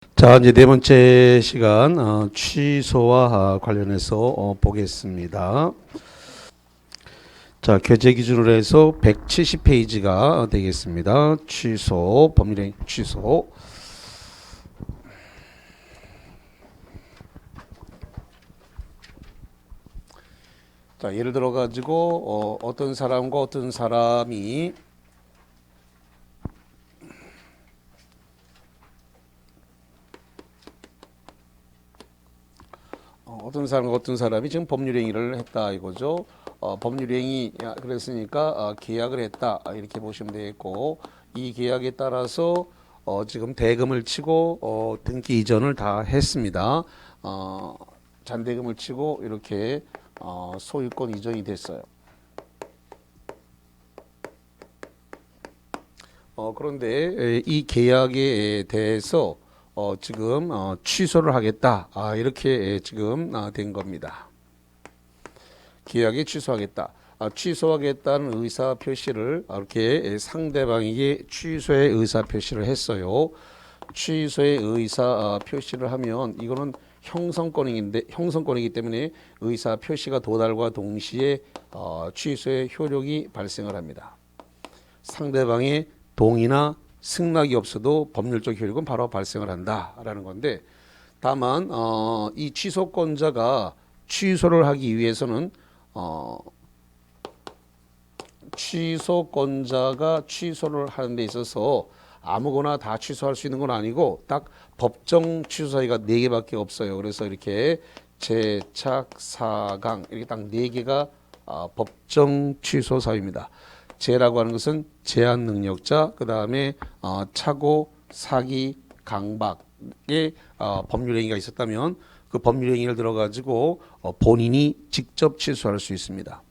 자, 이제 네 번째 시간 취소와 관련해서 보겠습니다. 자, 교재 기준으로 해서 170페이지가 되겠습니다. 취소, 법률행 취소. 자, 예를 들어 가지고 어떤 사람과 어떤 사람이 어떤 사람과 어떤 사람이 지금 법률행위를 했다 이거죠. 법률행위 그랬으니까 계약을 했다 이렇게 보시면 되겠고, 이 계약에 따라서 지금 대금을 치고 등기 이전을 다 했습니다. 잔대금을 치고 이렇게 소유권 이전이 됐어요. 그런데 이 계약에 대해서 지금 취소를 하겠다 이렇게 지금 된 겁니다. 계약에 취소하겠다. 취소하겠다는 의사 표시를 이렇게 상대방에게 취소의 의사 표시를 했어요. 취소의 의사 표시를 하면 이거는 형성권이기 때문에 의사 표시가 도달과 동시에 취소의 효력이 발생을 합니다. 상대방의 동의나 승낙이 없어도 법률적 효력은 바로 발생을 한다라는 건데, 다만 이 취소권자가 취소를 하기 위해서는 취소권자가 취소를 하는 데 있어서 아무거나 다 취소할 수 있는 건 아니고 딱 법정 취소 사유가 4개밖에 없어요. 그래서 이렇게 제착, 사강 이렇게 딱 4개가 법정 취소 사유입니다. 제라고 하는 것은 제한 능력자, 그 다음에 착오, 사기, 강박의 법률행위가 있었다면 그 법률행위를 들어가지고 본인이 직접 취소할 수 있습니다.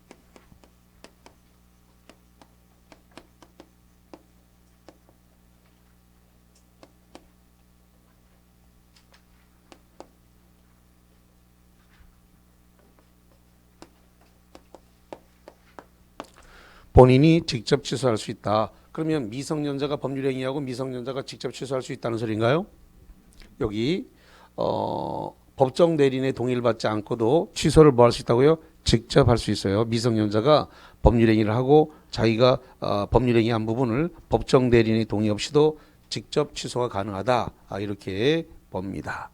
본인이 직접 취소할 수 있다. 그러면 미성년자가 법률행위하고 미성년자가 직접 취소할 수 있다는 소리인가요? 여기 법정 대리인의 동의를 받지 않고도 취소를 뭐 할 수 있다고요? 직접 할 수 있어요. 미성년자가 법률행위를 하고 자기가 법률행위 한 부분을 법정 대리인의 동의 없이도 직접 취소가 가능하다 이렇게 봅니다.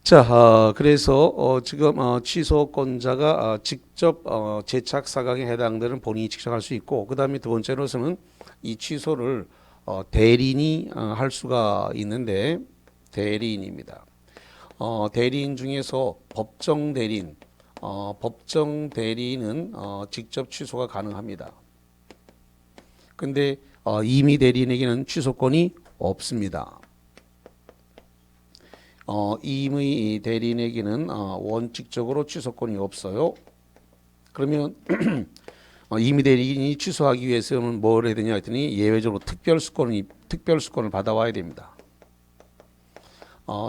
자, 그래서 지금 취소권자가 직접 제착 사각에 해당되는 본인이 직접 할 수 있고, 그 다음에 두 번째로서는 이 취소를 대리인이 할 수가 있는데, 대리인입니다. 대리인 중에서 법정 대리인, 법정 대리인은 직접 취소가 가능합니다. 근데 임의 대리인에게는 취소권이 없습니다. 임의 대리인에게는 원칙적으로 취소권이 없어요. 그러면 임의 대리인이 취소하기 위해서는 뭘 해야 되냐 했더니 예외적으로 특별수권을 받아와야 됩니다.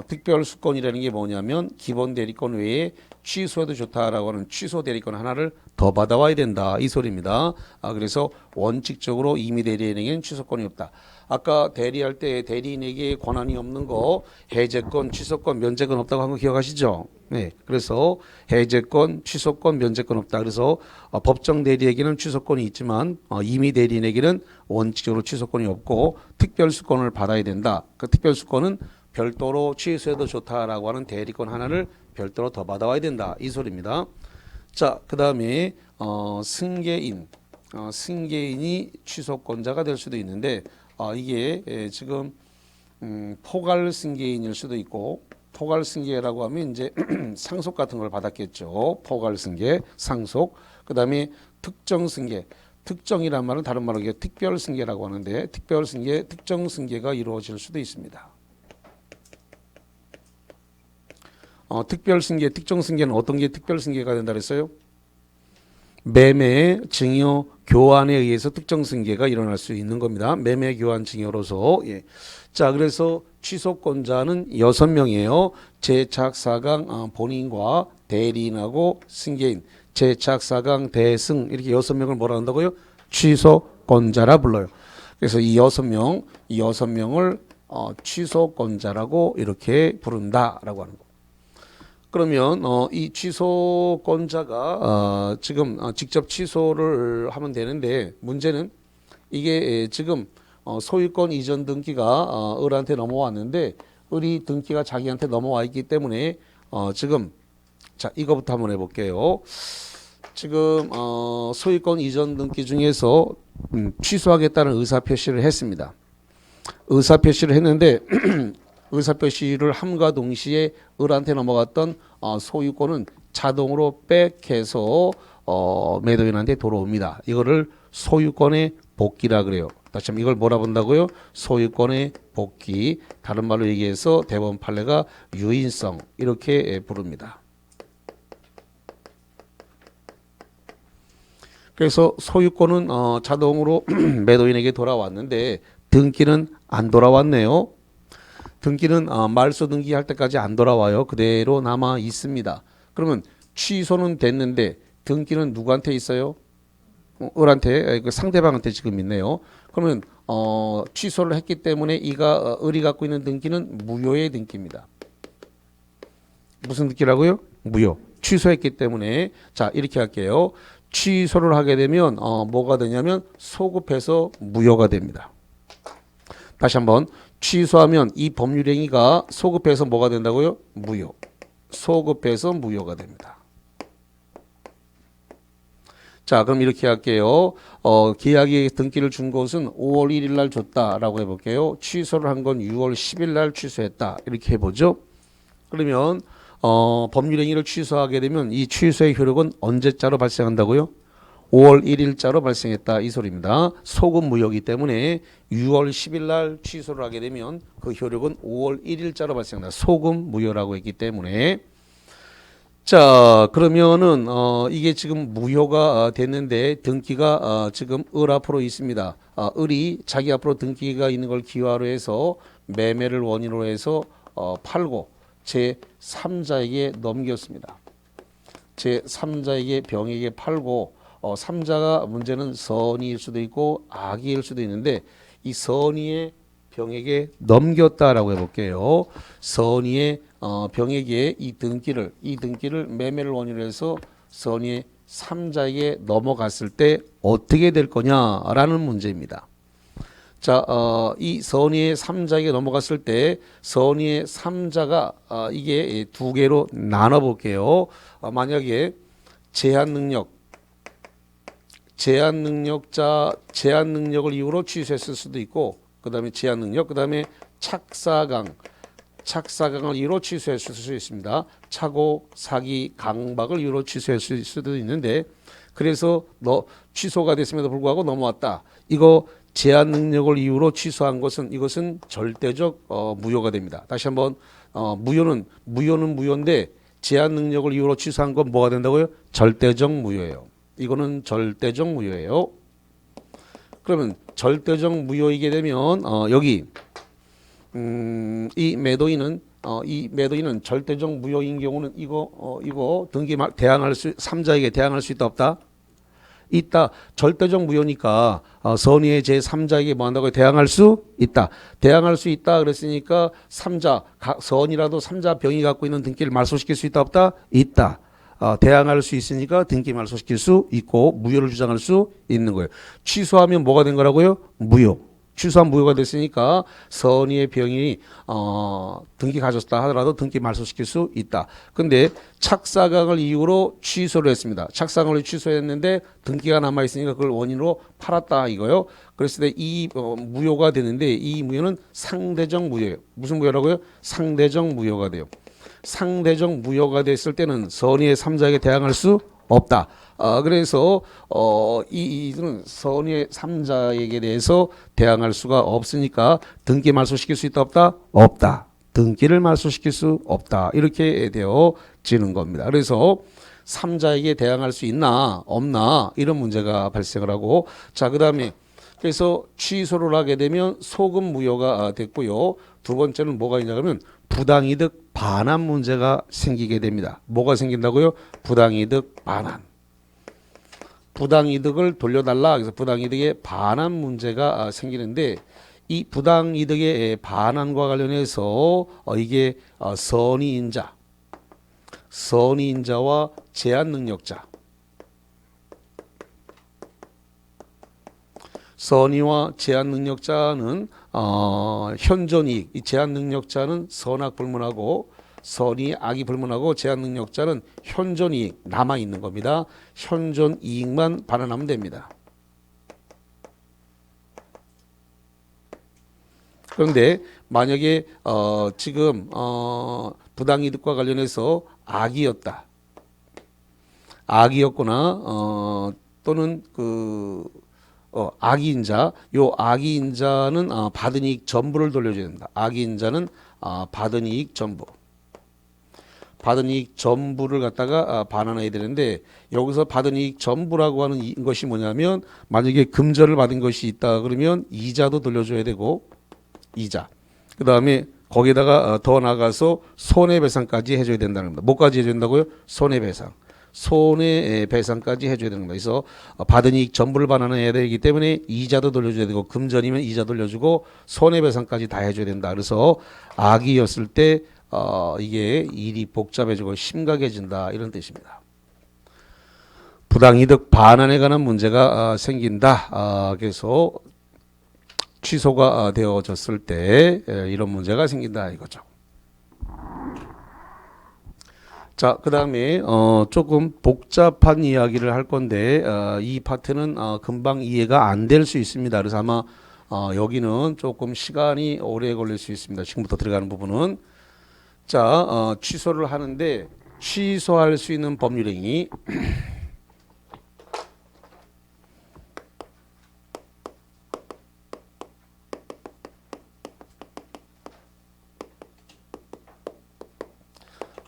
특별수권이라는 게 뭐냐면 기본 대리권 외에 취소해도 좋다라고 하는 취소 대리권 하나를 더 받아와야 된다 이 소리입니다. 그래서 원칙적으로 임의 대리인에게는 취소권이 없다. 아까 대리할 때 대리인에게 권한이 없는 거 해제권, 취소권, 면제권 없다고 한 거 기억하시죠? 네. 그래서 해제권, 취소권, 면제권 없다. 그래서 법정 대리에게는 취소권이 있지만 임의 대리인에게는 원칙적으로 취소권이 없고 특별수권을 받아야 된다. 그 특별수권은 별도로 취소해도 좋다라고 하는 대리권 하나를 별도로 더 받아와야 된다 이 소리입니다. 자, 그 다음에 승계인, 승계인이 취소권자가 될 수도 있는데 이게 지금 포괄 승계인일 수도 있고, 포괄 승계라고 하면 이제 상속 같은 걸 받았겠죠. 포괄 승계, 상속. 그 다음에 특정 승계. 특정이란 말은 다른 말로 특별 승계라고 하는데, 특별 승계, 특정 승계가 이루어질 수도 있습니다. 특별 승계, 특정 승계는 어떤 게 특별 승계가 된다 그랬어요? 매매, 증여, 교환에 의해서 특정 승계가 일어날 수 있는 겁니다. 매매, 교환, 증여로서. 예. 자, 그래서 취소권자는 6명이에요. 제착, 사강, 본인과 대리인하고 승계인, 제착, 사강, 대승 이렇게 6명을 뭐라 한다고요? 취소권자라 불러요. 그래서 이 6명을 취소권자라고 이렇게 부른다라고 하는 거. 그러면 이 취소권자가 지금 직접 취소를 하면 되는데 문제는 이게 지금 소유권 이전 등기가 을한테 넘어왔는데 을이 등기가 자기한테 넘어와 있기 때문에 지금 자 이거부터 한번 해볼게요. 지금 소유권 이전 등기 중에서 취소하겠다는 의사표시를 했습니다. 의사표시를 했는데 의사표시를 함과 동시에 을한테 넘어갔던 소유권은 자동으로 백해서 매도인한테 돌아옵니다. 이거를 소유권의 복귀라 그래요. 다시 한번 이걸 뭐라 본다고요? 소유권의 복귀. 다른 말로 얘기해서 대법원 판례가 유인성 이렇게 부릅니다. 그래서 소유권은 자동으로 매도인에게 돌아왔는데 등기는 안 돌아왔네요. 등기는 말소 등기할 때까지 안 돌아와요. 그대로 남아 있습니다. 그러면 취소는 됐는데 등기는 누구한테 있어요? 을한테, 상대방한테 지금 있네요. 그러면 취소를 했기 때문에 을이 갖고 있는 등기는 무효의 등기입니다. 무슨 등기라고요? 무효. 취소했기 때문에 자 이렇게 할게요. 취소를 하게 되면 뭐가 되냐면 소급해서 무효가 됩니다. 다시 한번 취소하면 이 법률행위가 소급해서 뭐가 된다고요? 무효. 소급해서 무효가 됩니다. 자, 그럼 이렇게 할게요. 계약의 등기를 준 것은 5월 1일 날 줬다라고 해볼게요. 취소를 한 건 6월 10일 날 취소했다. 이렇게 해보죠. 그러면 법률행위를 취소하게 되면 이 취소의 효력은 언제자로 발생한다고요? 5월 1일자로 발생했다 이 소리입니다. 소급 무효이기 때문에 6월 10일 날 취소를 하게 되면 그 효력은 5월 1일자로 발생한다. 소급 무효라고 했기 때문에 자 그러면은 이게 지금 무효가 됐는데 등기가 지금 을 앞으로 있습니다. 을이 자기 앞으로 등기가 있는 걸 기화로 해서 매매를 원인으로 해서 팔고 제3자에게 넘겼습니다. 제3자에게 병에게 팔고 3자가 문제는 선의일 수도 있고 악의일 수도 있는데 이 선의의 병에게 넘겼다라고 해볼게요. 선의의 병에게 이 등기를 매매를 원인으로 해서 선의의 3자에게 넘어갔을 때 어떻게 될 거냐라는 문제입니다. 자, 이 선의의 3자에게 넘어갔을 때 선의의 3자가 이게 두 개로 나눠 볼게요. 만약에 제한 능력을 이유로 취소했을 수도 있고, 그 다음에 제한 능력, 그 다음에 착사강을 이유로 취소했을 수 있습니다. 착오, 사기, 강박을 이유로 취소했을 수도 있는데, 그래서 취소가 됐음에도 불구하고 넘어왔다. 이거 제한 능력을 이유로 취소한 것은 이것은 절대적 무효가 됩니다. 다시 한번 무효는 무효인데 제한 능력을 이유로 취소한 건 뭐가 된다고요? 절대적 무효예요. 이거는 절대적 무효예요. 그러면 절대적 무효이게 되면 여기 이 매도인은 절대적 무효인 경우는 이거 등기 대항할 수 3자에게 대항할 수 있다 없다? 있다. 절대적 무효니까 선의의 제3자에게 뭐 한다고요? 대항할 수 있다. 대항할 수 있다 그랬으니까 3자 선이라도 3자 병이 갖고 있는 등기를 말소시킬 수 있다 없다? 있다. 대항할 수 있으니까 등기 말소시킬 수 있고 무효를 주장할 수 있는 거예요. 취소하면 뭐가 된 거라고요? 무효. 취소한 무효가 됐으니까 선의의 병이 등기 가졌다 하더라도 등기 말소시킬 수 있다. 근데 착사강을 이유로 취소를 했습니다. 착사강을 취소했는데 등기가 남아있으니까 그걸 원인으로 팔았다 이거요. 그랬을 때 이 무효가 되는데 이 무효는 상대적 무효예요. 무슨 무효라고요? 상대적 무효가 돼요. 상대적 무효가 됐을 때는 선의의 3자에게 대항할 수 없다. 그래서 이는 선의의 3자에게 대해서 대항할 수가 없으니까 등기 말소시킬 수 있다 없다? 없다. 등기를 말소시킬 수 없다. 이렇게 되어지는 겁니다. 그래서 3자에게 대항할 수 있나 없나 이런 문제가 발생을 하고 자 그다음에 그래서 취소를 하게 되면 소급 무효가 됐고요. 두 번째는 뭐가 있냐면 부당이득 반환 문제가 생기게 됩니다. 뭐가 생긴다고요? 부당이득 반환. 부당이득을 돌려달라. 그래서 부당이득의 반환 문제가 생기는데 이 부당이득의 반환과 관련해서 이게 선의인자, 선의인자와 제한능력자, 선의와 제한능력자는 현존이익, 이 제한능력자는 선악 불문하고 선의 악이 불문하고 제한능력자는 현존이익 남아있는 겁니다. 현존이익만 반환하면 됩니다. 그런데 만약에 지금 부당이득과 관련해서 악이었다. 악이었거나 또는 악이인자, 요 악이인자는 받은 이익 전부를 돌려줘야 된다. 악이인자는 받은 이익 전부. 받은 이익 전부를 갖다가 반환해야 되는데 여기서 받은 이익 전부라고 하는 것이 뭐냐면 만약에 금전을 받은 것이 있다 그러면 이자도 돌려줘야 되고 이자. 그 다음에 거기에다가 더 나가서 손해배상까지 해줘야 된다는 겁니다. 뭐까지 해줘야 된다고요? 손해배상. 손해배상까지 해줘야 되는 겁니다. 그래서 받은 이익 전부를 반환해야 되기 때문에 이자도 돌려줘야 되고 금전이면 이자 돌려주고 손해배상까지 다 해줘야 된다. 그래서 악이었을 때 이게 일이 복잡해지고 심각해진다 이런 뜻입니다. 부당이득 반환에 관한 문제가 생긴다. 그래서 취소가 되어졌을 때 이런 문제가 생긴다 이거죠. 자, 그 다음에 조금 복잡한 이야기를 할 건데 이 파트는 금방 이해가 안 될 수 있습니다. 그래서 아마 여기는 조금 시간이 오래 걸릴 수 있습니다. 지금부터 들어가는 부분은 자, 취소를 하는데 취소할 수 있는 법률행위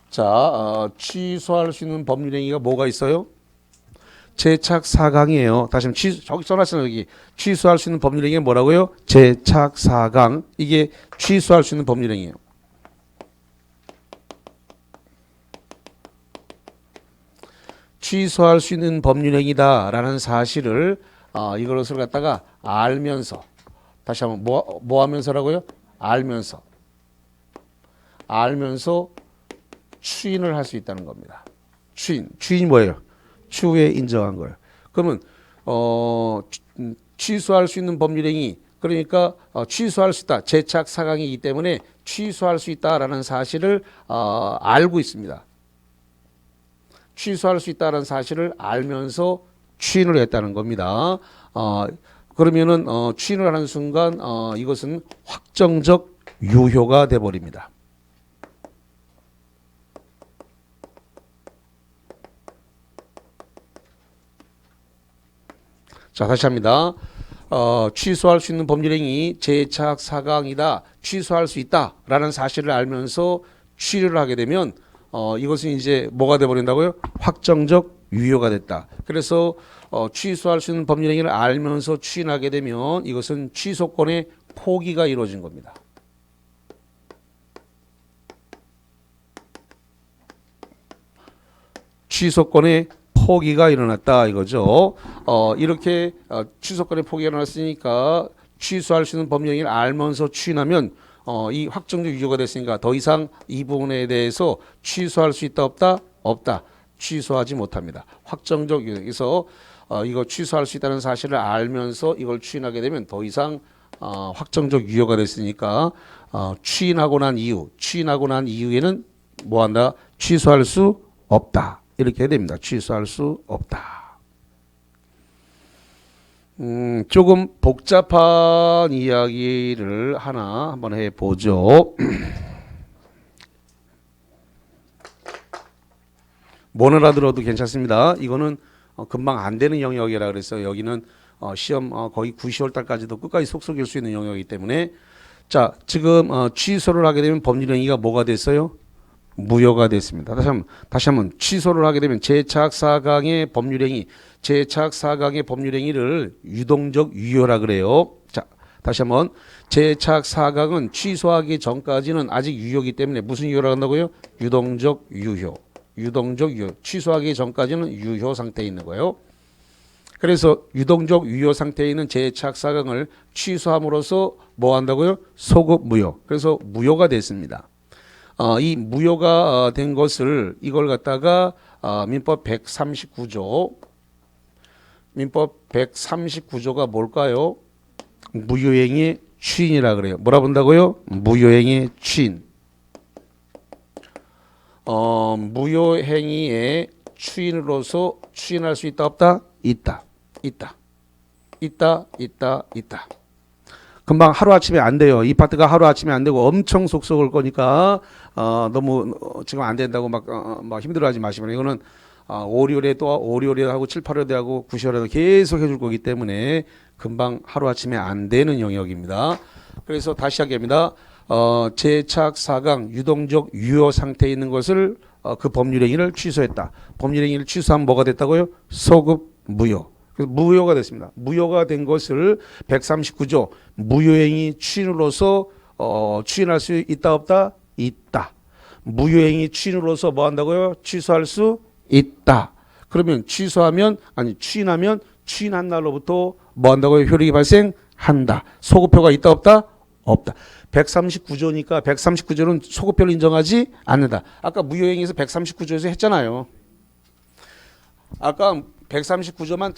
자, 취소할 수 있는 법률행위가 뭐가 있어요? 제착 4강이에요. 다시 한번 저기 써놨어요. 여기 취소할 수 있는 법률행위가 뭐라고요? 제착 4강. 이게 취소할 수 있는 법률행위예요. 취소할 수 있는 법률행위다라는 사실을 이것을 갖다가 알면서 다시 한번 뭐 하면서라고요? 알면서 추인을 할 수 있다는 겁니다. 추인이 뭐예요? 추후에 인정한 거예요. 그러면 취소할 수 있는 법률행위 그러니까 취소할 수 있다. 제착 4강이기 때문에 취소할 수 있다라는 사실을 알고 있습니다. 취소할 수 있다는 사실을 알면서 추인을 했다는 겁니다. 그러면은 추인을 하는 순간 이것은 확정적 유효가 돼 버립니다. 자, 다시 합니다. 취소할 수 있는 법률행위 제착 4강이다. 취소할 수 있다라는 사실을 알면서 추인을 하게 되면 이것은 이제 뭐가 돼버린다고요? 확정적 유효가 됐다. 그래서 취소할 수 있는 법률행위를 알면서 추인하게 되면 이것은 취소권의 포기가 이루어진 겁니다. 취소권의 포기가 일어났다 이거죠. 이렇게 취소권의 포기가 일어났으니까 취소할 수 있는 법률행위를 알면서 추인하면 이 확정적 유효가 됐으니까 더 이상 이 부분에 대해서 취소할 수 있다 없다? 없다. 취소하지 못합니다. 확정적 유효. 그래서 이거 취소할 수 있다는 사실을 알면서 이걸 추인하게 되면 더 이상 확정적 유효가 됐으니까 추인하고 난 이후에는 뭐한다? 취소할 수 없다. 이렇게 해야 됩니다. 취소할 수 없다. 조금 복잡한 이야기를 하나 한번 해보죠. 못 알아들어도 괜찮습니다. 이거는 금방 안 되는 영역이라 그래서 여기는 시험 거의 9, 10월 달까지도 끝까지 속속일 수 있는 영역이기 때문에 자, 지금 취소를 하게 되면 법률행위가 뭐가 됐어요? 무효가 됐습니다. 다시 한번 취소를 하게 되면 제착 4강의 법률행위를 유동적 유효라 그래요. 자, 다시 한번 제착 4강은 취소하기 전까지는 아직 유효이기 때문에 무슨 유효라고 한다고요? 유동적 유효. 취소하기 전까지는 유효 상태에 있는 거예요. 그래서 유동적 유효 상태에 있는 재해착 사강을 취소함으로써 뭐 한다고요? 소급 무효. 그래서 무효가 됐습니다. 이 무효가 된 것을 이걸 갖다가 민법 139조 민법 139조가 뭘까요? 무효행위의 추인이라 그래요. 뭐라 본다고요? 무효행위의 추인. 무효행위의 추인으로서 추인할 수 있다 없다? 있다. 금방 하루아침에 안 돼요. 이 파트가 하루아침에 안 되고 엄청 속속을 거니까 너무 지금 안 된다고 막 힘들어하지 마시면 이거는 5월에 또 5월에 하고 7, 8월에 하고 9월에도 계속 해줄 거기 때문에 금방 하루아침에 안 되는 영역입니다. 그래서 다시 하겠습니다. 재해착 4강 유동적 유효 상태에 있는 것을 그 법률행위를 취소했다. 법률행위를 취소하면 뭐가 됐다고요? 소급 무효. 그래서 무효가 됐습니다. 무효가 된 것을 139조 무효행위 추인으로서 추인할 수 있다 없다? 있다. 무효행위 추인으로서 뭐 한다고요? 취소할 수 있다. 그러면 취소하면 추인하면 추인한 날로부터 뭐 한다고요? 효력이 발생한다. 소급효가 있다 없다? 없다. 139조니까 139조는 소급효를 인정하지 않는다. 아까 무효행위에서 139조에서 했잖아요. 아까 139조만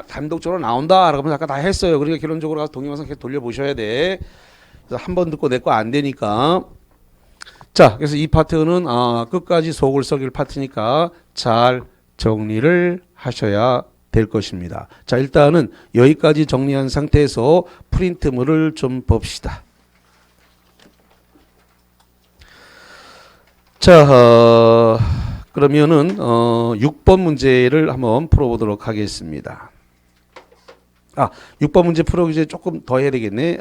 단독적으로 나온다라고 하면서 아까 다 했어요. 그러니까 결론적으로 가서 동영상 계속 돌려보셔야 돼. 그래서 한 번 듣고 내 거 안 되니까. 자, 그래서 이 파트는 끝까지 속을 썩일 파트니까 잘 정리를 하셔야 될 것입니다. 자, 일단은 여기까지 정리한 상태에서 프린트물을 좀 봅시다. 자, 그러면은 6번 문제를 한번 풀어보도록 하겠습니다. 6번 문제 풀어보기 전에 조금 더 해야 되겠네.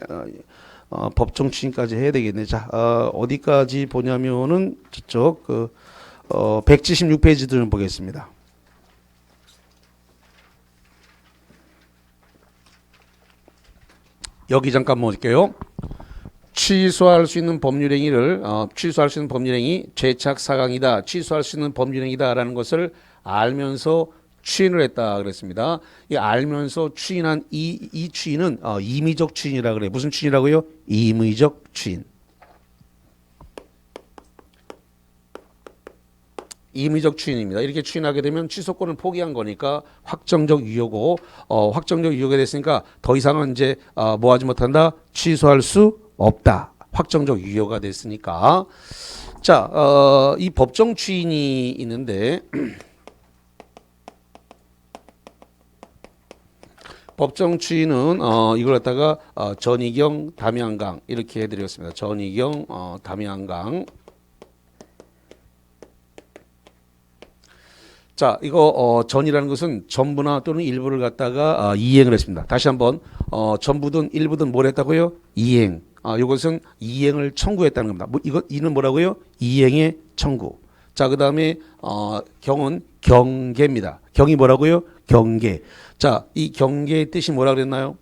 법정 추진까지 해야 되겠네. 자, 어디까지 보냐면은 저쪽 176페이지 좀 보겠습니다. 여기 잠깐 볼게요. 취소할 수 있는 법률행위를 취소할 수 있는 법률행위 재해착 4강이다. 취소할 수 있는 법률행위다라는 것을 알면서 추인을 했다 그랬습니다. 이 알면서 추인한 이 추인은 임의적 추인이라 그래요. 무슨 추인이라고요? 임의적 추인. 임의적 추인입니다. 이렇게 추인하게 되면 취소권을 포기한 거니까 확정적 유효고 확정적 유효가 됐으니까 더 이상은 이제 뭐 하지 못한다? 취소할 수 없다. 확정적 유효가 됐으니까. 자, 이 법정 추인이 있는데 법정 추인은 이걸 갖다가 전이경, 담양강 이렇게 해드렸습니다. 전이경, 담양강. 자, 이거 전이라는 것은 전부나 또는 일부를 갖다가 이행을 했습니다. 다시 한번 전부든 일부든 뭘 했다고요? 이행. 이것은 이행을 청구했다는 겁니다. 이는 뭐라고요? 이행의 청구. 자, 그 다음에 경은 경계입니다. 경이 뭐라고요? 경계. 자, 이 경계의 뜻이 뭐라 그랬나요?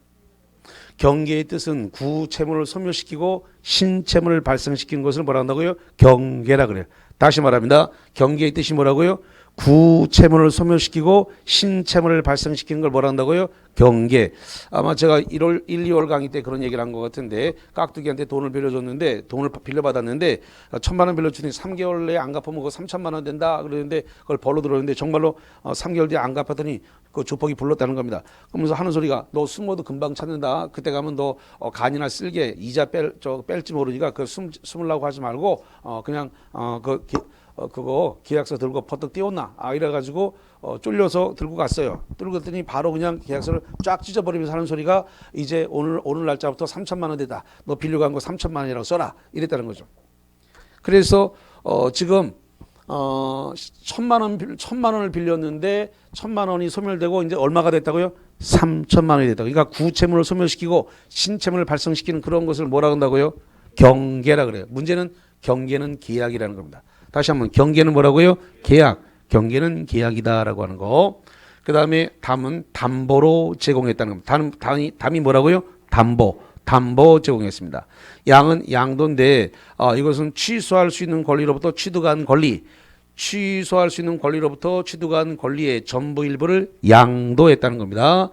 경계의 뜻은 구체물을 소멸시키고 신체물을 발생시키는 것을 뭐라 한다고요? 경계라 그래요. 다시 말합니다. 경계의 뜻이 뭐라고요? 구체물을 소멸시키고 신체물을 발생시키는 걸 뭐라 한다고요? 경계. 아마 제가 1월 1, 2월 강의 때 그런 얘기를 한 것 같은데 깍두기한테 돈을 빌려줬는데 돈을 빌려받았는데 1,000만 원 빌려주니 3개월 내에 안 갚으면 그거 3,000만 원 된다 그러는데 그걸 벌로 들었는데 정말로 3개월 뒤에 안 갚았더니 그 조폭이 불렀다는 겁니다. 그러면서 하는 소리가 너 숨어도 금방 찾는다. 그때 가면 너 간이나 쓸게 이자 뺄지 모르니까 그 숨으려고 하지 말고 그냥 그거 계약서 들고 퍼뜩 띄웠나? 이래가지고 쫄려서 들고 갔어요. 들고 갔더니 바로 그냥 계약서를 쫙 찢어버리면서 하는 소리가 이제 오늘 날짜부터 3,000만 원 되다. 너 빌려간 거 3,000만 원이라고 써라. 이랬다는 거죠. 그래서 지금 1,000만 원을 빌렸는데 1,000만 원이 소멸되고 이제 얼마가 됐다고요? 3,000만 원이 됐다고. 그러니까 구체물을 소멸시키고 신체물을 발생시키는 그런 것을 뭐라 한다고요? 경계라 그래요. 문제는 경계는 계약이라는 겁니다. 다시 한번 경계는 뭐라고요? 계약. 경계는 계약이다라고 하는 거. 그 다음에 담은 담보로 제공했다는 겁니다. 담이 뭐라고요? 담보 제공했습니다. 양은 양도인데 이것은 취소할 수 있는 권리로부터 취득한 권리. 취소할 수 있는 권리로부터 취득한 권리의 전부 일부를 양도했다는 겁니다.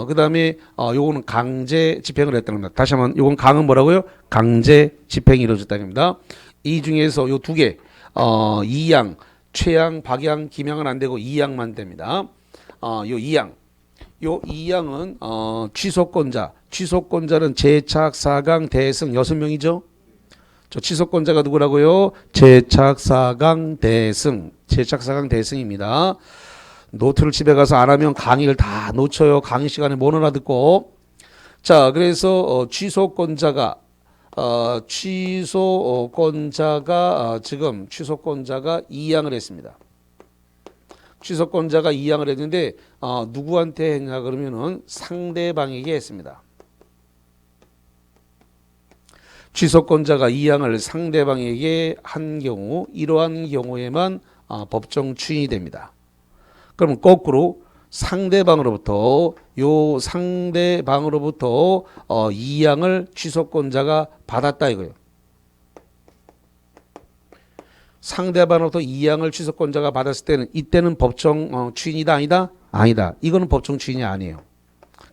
그 다음에 요거는 강제 집행을 했다는 겁니다. 다시 한번 요건 강은 뭐라고요? 강제 집행이 이루어졌다는 겁니다. 이 중에서 요 두 개, 이양, 최양, 박양, 김양은 안 되고 이양만 됩니다. 요 이양. 요 이양은 취소권자는 제착, 사강, 대승 6명이죠. 저 취소권자가 누구라고요? 제착, 사강, 대승. 제착, 사강, 대승입니다. 노트를 집에 가서 안 하면 강의를 다 놓쳐요. 강의 시간에 못 알아듣고. 자, 그래서 취소권자가 지금 취소권자가 이양을 했습니다. 취소권자가 이양을 했는데 누구한테 했냐 그러면은 상대방에게 했습니다. 취소권자가 이양을 상대방에게 한 경우 이러한 경우에만 법정 추인이 됩니다. 그럼 거꾸로 상대방으로부터 이양을 취소권자가 받았다 이거예요. 상대방으로부터 이양을 취소권자가 받았을 때는 이때는 법정 추인이다 아니다? 아니다. 이거는 법정 추인이 아니에요.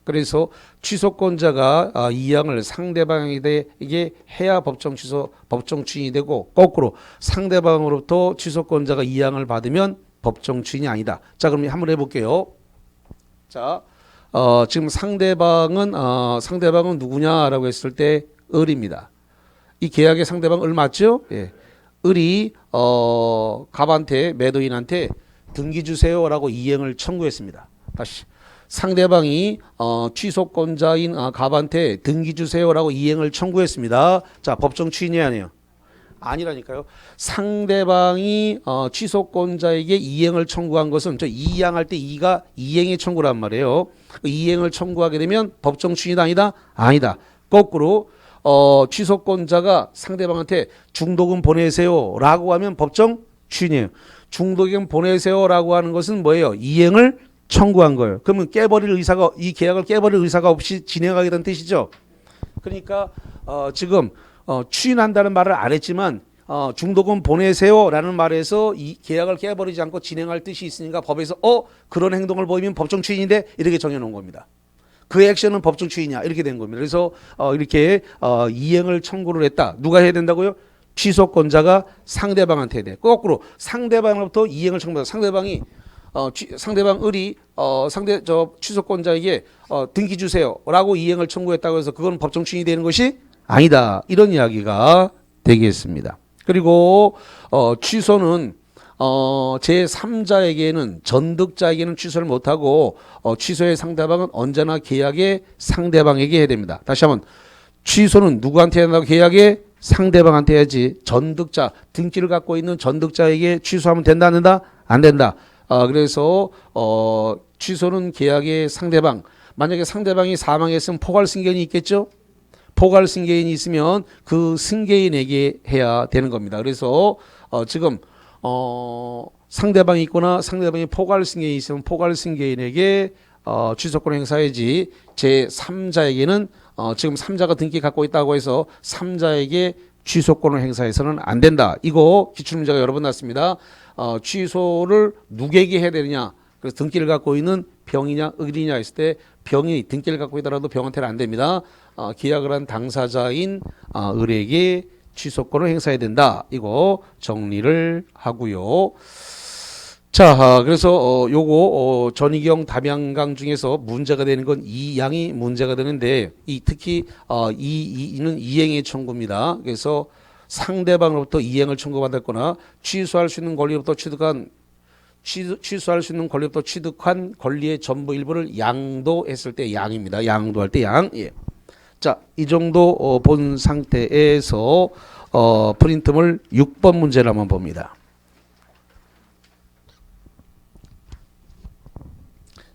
그래서 취소권자가 이양을 상대방에게 해야 법정 추인이 되고 거꾸로 상대방으로부터 취소권자가 이양을 받으면 법정 추인이 아니다. 자, 그럼 한번 해볼게요. 자, 지금 상대방은 누구냐라고 했을 때 을입니다. 이 계약의 상대방 을 맞죠? 예. 을이 갑한테 매도인한테 등기 주세요라고 이행을 청구했습니다. 다시 상대방이 취소권자인 갑한테 등기 주세요라고 이행을 청구했습니다. 자, 법정 추인이 아니에요. 아니라니까요. 상대방이 취소권자에게 이행을 청구한 것은 저 이양할 때 이가 이행의 청구란 말이에요. 이행을 청구하게 되면 법정 추인이다 아니다? 아니다. 거꾸로 취소권자가 상대방한테 중도금 보내세요라고 하면 법정 추인이에요. 중도금 보내세요라고 하는 것은 뭐예요? 이행을 청구한 거예요. 그러면 이 계약을 깨버릴 의사가 없이 진행하게 된 뜻이죠. 그러니까 지금 추인한다는 말을 안 했지만 중도금 보내세요라는 말에서 이 계약을 깨버리지 않고 진행할 뜻이 있으니까 법에서 그런 행동을 보이면 법정 추인인데 이렇게 정해놓은 겁니다. 그 액션은 법정 추인이야 이렇게 된 겁니다. 그래서 이렇게 이행을 청구를 했다. 누가 해야 된다고요? 취소권자가 상대방한테 해야 돼. 거꾸로 상대방으로부터 이행을 청구한다. 상대방 을이 취소권자에게 등기 주세요라고 이행을 청구했다고 해서 그건 법정 추인이 되는 것이 아니다. 이런 이야기가 되겠습니다. 그리고 취소는 제3자에게는 전득자에게는 취소를 못하고 취소의 상대방은 언제나 계약의 상대방에게 해야 됩니다. 다시 한번 취소는 누구한테 한다고 계약의 상대방한테 해야지 전득자 등기를 갖고 있는 전득자에게 취소하면 된다 안 된다? 안 된다. 그래서 취소는 계약의 상대방 만약에 상대방이 사망했으면 포괄 승계인이 있겠죠? 포괄 승계인이 있으면 그 승계인에게 해야 되는 겁니다. 그래서 지금 상대방이 있거나 상대방이 포괄 승계인이 있으면 포괄 승계인에게 취소권 행사해야지 제3자에게는 지금 3자가 등기 갖고 있다고 해서 3자에게 취소권을 행사해서는 안 된다. 이거 기출문제가 여러 번 났습니다. 취소를 누구에게 해야 되느냐. 그래서 등기를 갖고 있는 병이냐 을이냐 했을 때 병이 등기를 갖고 있더라도 병한테는 안 됩니다. 계약을 한 당사자인 을에게 취소권을 행사해야 된다. 이거 정리를 하고요. 자, 그래서 요거 전희경 담양강 중에서 문제가 되는 건 이 양이 문제가 되는데 특히 이는 이행의 청구입니다. 그래서 상대방으로부터 이행을 청구받았거나 취소할 수 있는 권리로부터 취득한 권리의 전부 일부를 양도했을 때 양입니다. 양도할 때 양. 예. 자, 이 정도 본 상태에서 프린트물 6번 문제를 한번 봅니다.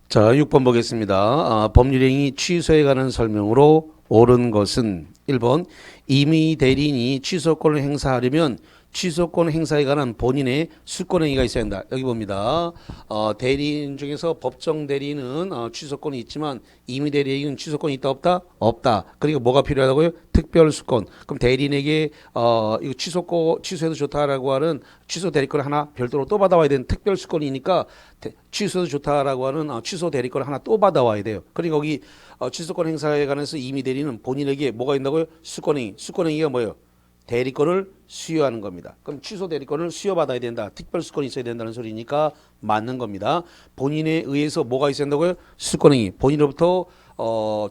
자, 6번 보겠습니다. 법률행위 취소에 관한 설명으로 옳은 것은 1번 임의 대리인이 취소권을 행사하려면 취소권 행사에 관한 본인의 수권행위가 있어야 한다. 여기 봅니다. 대리인 중에서 법정 대리인은 취소권이 있지만 임의 대리인은 취소권이 있다 없다? 없다. 그러니까 뭐가 필요하다고요? 특별 수권. 그럼 대리인에게 이거 취소해도 좋다라고 하는 취소 대리권을 하나 별도로 또 받아와야 되는 특별 수권이니까 취소해도 좋다라고 하는 취소 대리권을 하나 또 받아와야 돼요. 그러니까 거기 취소권 행사에 관해서 임의 대리인은 본인에게 뭐가 있다고요? 수권행위. 수권행위가 뭐예요? 대리권을 수여하는 겁니다. 그럼 취소 대리권을 수여받아야 된다. 특별수권이 있어야 된다는 소리니까 맞는 겁니다. 본인에 의해서 뭐가 있어야 된다고요? 수권행위. 본인으로부터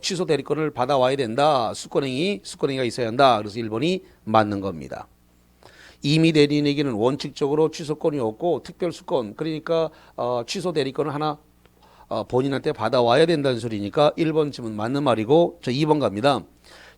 취소 대리권을 받아와야 된다. 수권행위가 있어야 한다. 그래서 1번이 맞는 겁니다. 임의 대리인에게는 원칙적으로 취소권이 없고 특별수권, 그러니까 취소 대리권을 하나 본인한테 받아와야 된다는 소리니까 1번 질문 맞는 말이고, 저 2번 갑니다.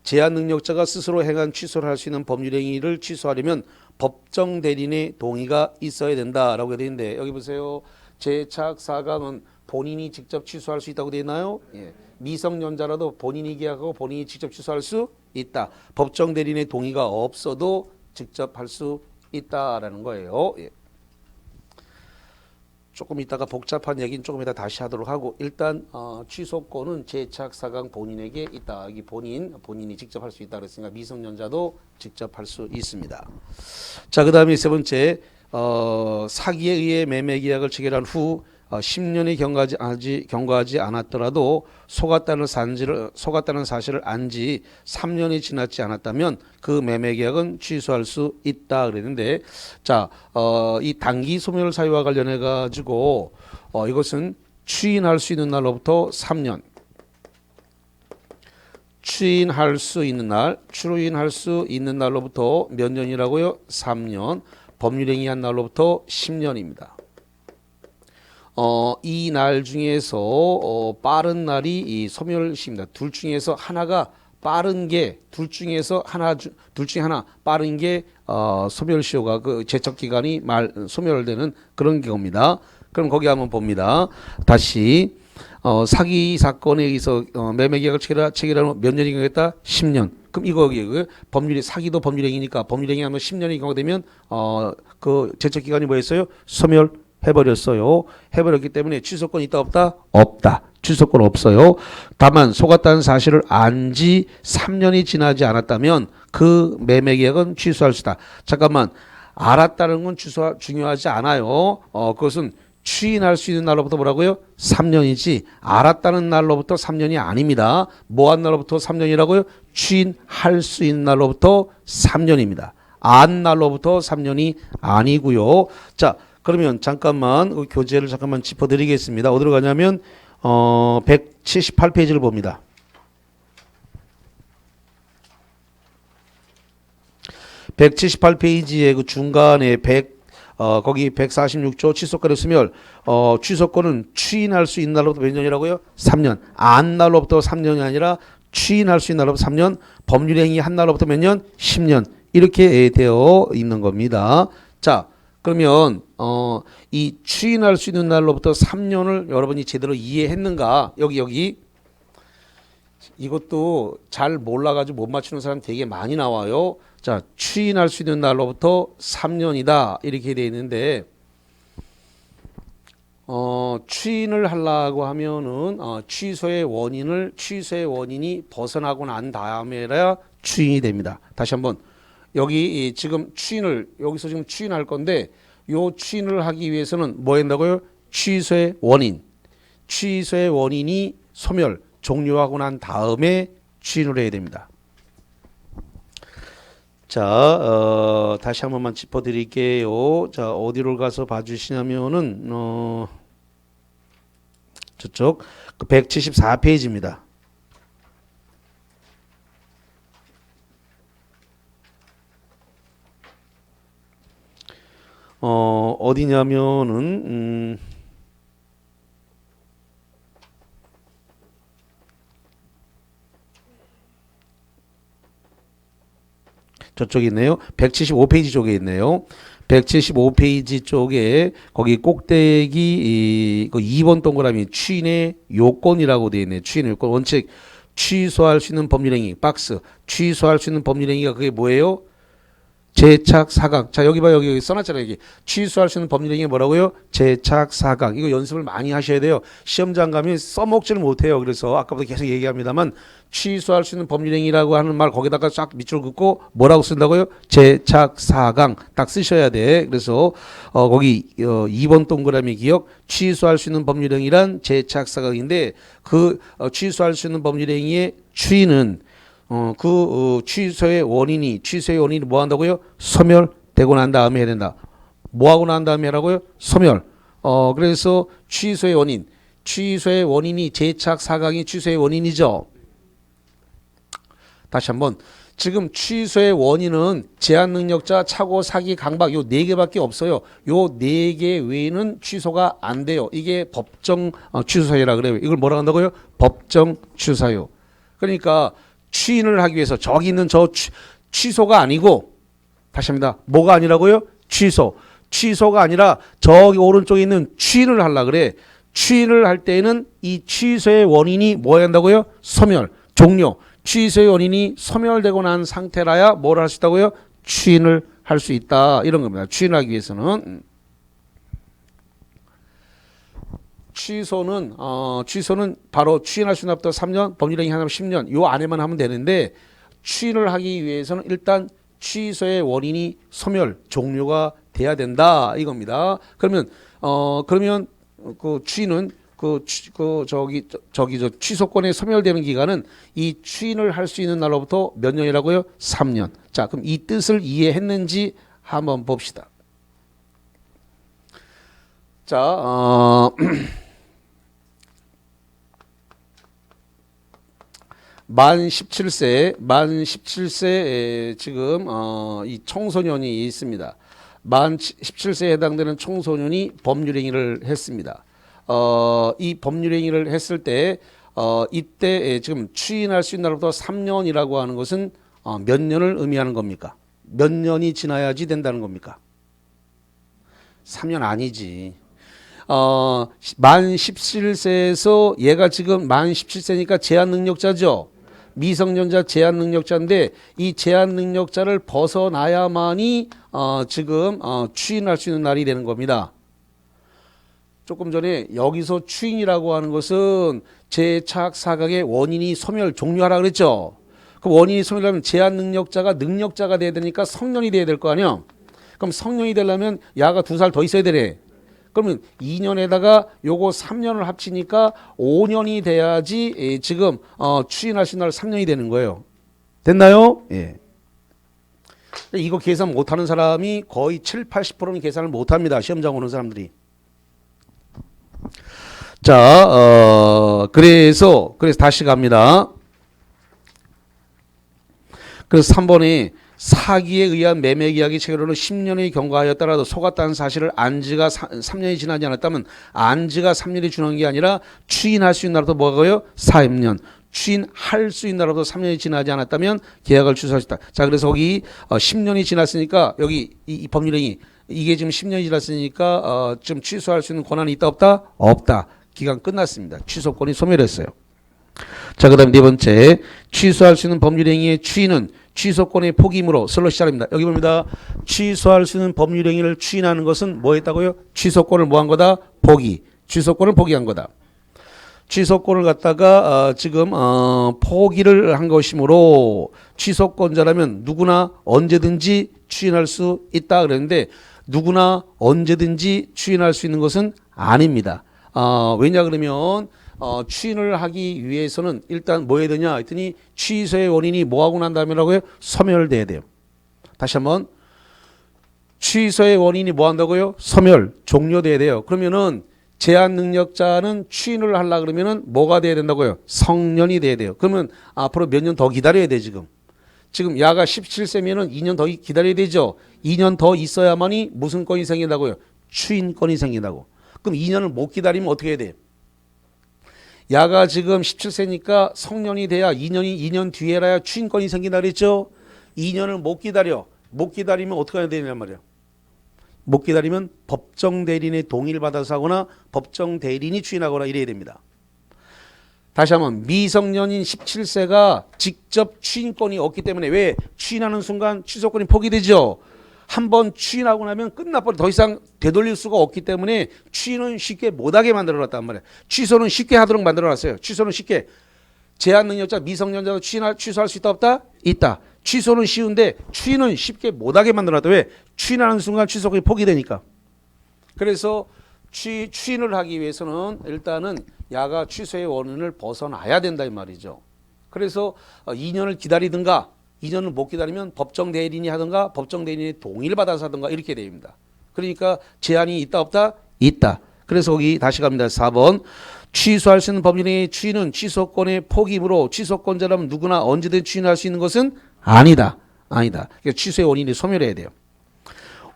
제한 능력자가 스스로 행한 취소를 할 수 있는 법률 행위를 취소하려면 법정 대리인의 동의가 있어야 된다라고 되어 있는데, 여기 보세요. 제착 사강은 본인이 직접 취소할 수 있다고 되어 있나요? 예. 미성년자라도 본인이 계약하고 본인이 직접 취소할 수 있다. 법정 대리인의 동의가 없어도 직접 할 수 있다라는 거예요. 예. 조금 이따가 복잡한 얘기는 조금 이따 다시 하도록 하고, 일단 취소권은 제착 사강 본인에게 있다. 여기 본인이 직접 할 수 있다 그랬으니까 미성년자도 직접 할 수 있습니다. 자, 그다음에 세 번째, 사기에 의해 매매 계약을 체결한 후 10년이 경과하지 않았더라도 속았다는 사실을 안 지 3년이 지났지 않았다면 그 매매 계약은 취소할 수 있다 그랬는데, 자, 이 단기 소멸 사유와 관련해 가지고 이것은 추인할 수 있는 날로부터 3년, 추인할 수 있는 날로부터 몇 년이라고요? 3년. 법률행위한 날로부터 10년입니다. 이 날 중에서 빠른 날이 이 소멸시입니다. 둘 중에서 하나가 빠른 게, 둘 중에 하나 빠른 게 소멸시효가 그 제척 기간이 소멸되는 그런 경우입니다. 그럼 거기 한번 봅니다. 다시 사기 사건에 의해서 매매 계약을 체결하면 몇 년이 경과했다? 10년. 그럼 이거 법률이, 사기도 법률행위니까 법률행위하면 10년이 경과되면 그 제척 기간이 뭐였어요? 해버렸기 때문에 취소권 있다 없다? 없다. 취소권 없어요. 다만 속았다는 사실을 안 지 3년이 지나지 않았다면 그 매매 계약은 취소할 수 있다. 잠깐만, 알았다는 건 중요하지 않아요. 그것은 추인할 수 있는 날로부터 뭐라고요? 3년이지 알았다는 날로부터 3년이 아닙니다. 뭐 한 날로부터 3년이라고요? 추인할 수 있는 날로부터 3년입니다. 안 날로부터 3년이 아니고요. 자, 그러면 잠깐만 교재를 잠깐만 짚어드리겠습니다. 어디로 가냐면 178페이지를 봅니다. 178페이지의 그 중간에 거기 146조 취소권의 소멸, 취소권은 추인할 수 있는 날로부터 몇 년이라고요? 3년. 안 날로부터 3년이 아니라 추인할 수 있는 날로부터 3년, 법률행위 한 날로부터 몇 년? 10년. 이렇게 되어 있는 겁니다. 자, 그러면 이 추인할 수 있는 날로부터 3년을 여러분이 제대로 이해했는가? 여기 이것도 잘 몰라가지고 못 맞추는 사람 되게 많이 나와요. 자, 추인할 수 있는 날로부터 3년이다 이렇게 되어 있는데, 추인을 하려고 하면은 취소의 원인이 벗어나고 난 다음에야 추인이 됩니다. 다시 한번, 여기 지금 여기서 지금 추인할 건데, 요 추인을 하기 위해서는 뭐 한다고요? 취소의 원인이 소멸, 종료하고 난 다음에 추인을 해야 됩니다. 자, 다시 한 번만 짚어드릴게요. 자, 어디로 가서 봐주시냐면은 저쪽 그 174페이지입니다. 어디냐면은 저쪽에 있네요. 175페이지 쪽에 있네요. 175페이지 쪽에 거기 꼭대기 그 2번 동그라미 추인의 요건이라고 되어 있네요. 추인의 요건. 원칙 취소할 수 있는 법률행위 박스 취소할 수 있는 법률행위가 그게 뭐예요? 재착 사각. 자 여기 봐 여기 써놨잖아요. 여기 취소할 수 있는 법률행위 뭐라고요? 재착 사각. 이거 연습을 많이 하셔야 돼요. 시험장 가면 써먹지를 못해요. 그래서 아까부터 계속 얘기합니다만 취소할 수 있는 법률행위라고 하는 말 거기다가 쫙 밑줄 긋고 뭐라고 쓴다고요? 재착 사각 딱 쓰셔야 돼. 그래서 거기 2번 동그라미 기억 취소할 수 있는 법률행위란 재착 사각인데 그 취소할 수 있는 법률행위의 취는 취소의 원인이 뭐 한다고요? 소멸되고 난 다음에 해야 된다. 뭐 하고 난 다음에 하라고요? 소멸. 그래서 취소의 원인이 재착 사각이 취소의 원인이죠. 다시 한번. 지금 취소의 원인은 제한 능력자, 착오, 사기, 강박 요 4개밖에 없어요. 요 4개 외에는 취소가 안 돼요. 이게 법정 취소사유라 그래요. 이걸 뭐라 한다고요? 법정 취소사유. 그러니까 취인을 하기 위해서 저기 있는 저 취소가 아니고 다시 합니다. 뭐가 아니라고요? 취소가 아니라 저기 오른쪽에 있는 취인을 하려고 그래. 취인을 할 때에는 이 취소의 원인이 뭐 해야 한다고요? 소멸, 종료. 취소의 원인이 소멸되고 난 상태라야 뭘 할 수 있다고요? 취인을 할 수 있다. 이런 겁니다. 취인을 하기 위해서는. 취소는 바로 취인할 수 있는 날부터 3년, 법률행위 하나면 10년 요 안에만 하면 되는데 취인을 하기 위해서는 일단 취소의 원인이 소멸, 종료가 돼야 된다 이겁니다. 그러면 그 취인은 저 취소권에 소멸되는 기간은 이 취인을 할 수 있는 날로부터 몇 년이라고요? 3년. 자, 그럼 이 뜻을 이해했는지 한번 봅시다. 자, 만 17세 지금 이 청소년이 있습니다. 만 17세에 해당되는 청소년이 법률행위를 했습니다. 이 법률행위를 했을 때 이때 지금 추인할 수 있는 날로부터 3년이라고 하는 것은 몇 년을 의미하는 겁니까? 몇 년이 지나야지 된다는 겁니까? 3년 아니지. 만 17세에서 얘가 지금 만 17세니까 제한 능력자죠. 미성년자 제한 능력자인데 이 제한 능력자를 벗어나야만이 지금 추인할 수 있는 날이 되는 겁니다. 조금 전에 여기서 추인이라고 하는 것은 재착 사각의 원인이 소멸 종료하라 그랬죠. 그럼 원인이 소멸하면 제한 능력자가 능력자가 돼야 되니까 성년이 돼야 될 거 아니야. 그럼 성년이 되려면 야가 2살 더 있어야 되네. 그러면 2년에다가 요거 3년을 합치니까 5년이 돼야지 지금 추인할 수 있는 날 3년이 되는 거예요. 됐나요? 예. 이거 계산 못하는 사람이 거의 70-80%는 계산을 못합니다. 시험장 오는 사람들이. 자, 그래서 다시 갑니다. 그래서 3번에 사기에 의한 매매 계약이 체결로는 10년이 경과하였더라도 속았다는 사실을 안지가 3년이 지나지 않았다면 안지가 3년이 지난 게 아니라 추인할 수 있는 날부터 뭐가요? 4년. 추인할 수 있는 날부터 3년이 지나지 않았다면 계약을 취소할 수 있다. 자, 그래서 거기 10년이 지났으니까 여기 이 법률행위 이게 지금 10년이 지났으니까 좀 취소할 수 있는 권한이 있다 없다? 없다. 기간 끝났습니다. 취소권이 소멸했어요. 자, 그 다음 네 번째 취소할 수 있는 법률행위의 추인은 취소권의 포기이므로 슬로 시작합니다. 여기 봅니다. 취소할 수 있는 법률행위를 추인하는 것은 뭐 했다고요? 취소권을 뭐 한 거다? 포기. 취소권을 포기한 거다. 취소권을 갖다가 지금 포기를 한 것이므로 취소권자라면 누구나 언제든지 추인할 수 있다 그랬는데 누구나 언제든지 추인할 수 있는 것은 아닙니다. 왜냐 그러면 추인을 하기 위해서는 일단 뭐 해야 되냐 했더니 취소의 원인이 뭐 하고 난 다음이라고요? 소멸돼야 돼요. 다시 한번 취소의 원인이 뭐 한다고요? 소멸, 종료돼야 돼요. 그러면은 제한 능력자는 추인을 하려 그러면은 뭐가 돼야 된다고요? 성년이 돼야 돼요. 그러면 앞으로 몇 년 더 기다려야 돼 지금. 지금 야가 17세면은 2년 더 기다려야 되죠. 2년 더 있어야만이 무슨 건이 생긴다고요? 추인권이 생긴다고. 그럼 2년을 못 기다리면 어떻게 해야 돼? 야가 지금 17세니까 성년이 돼야 2년 뒤에라야 추인권이 생긴다 그랬죠. 2년을 못 기다려. 못 기다리면 어떻게 해야 되냐 말이야. 못 기다리면 법정 대리인의 동의를 받아서 하거나 법정 대리인이 추인하거나 이래야 됩니다. 다시 한번 미성년인 17세가 직접 추인권이 없기 때문에 왜 추인하는 순간 취소권이 포기되죠. 한번 추인하고 나면 끝나버려 더 이상 되돌릴 수가 없기 때문에 추인은 쉽게 못하게 만들어놨단 말이에요. 취소는 쉽게 하도록 만들어놨어요. 취소는 쉽게. 제한 능력자 미성년자도 취소할 수 있다 없다? 있다. 취소는 쉬운데 추인은 쉽게 못하게 만들어놨다. 왜? 추인하는 순간 취소권이 포기되니까. 그래서 추인을 하기 위해서는 일단은 야가 취소의 원인을 벗어나야 된다 이 말이죠. 그래서 2년을 기다리든가 2년을 못 기다리면 법정 대리인이 하든가 법정 대리인의 동의를 받아서 하든가 이렇게 됩니다. 그러니까 제한이 있다 없다? 있다. 그래서 거기 다시 갑니다. 4번. 취소할 수 있는 법률행위의 추인은 취소권의 포기므로 취소권자라면 누구나 언제든 추인할 수 있는 것은 아니다. 아니다. 그러니까 취소의 원인이 소멸해야 돼요.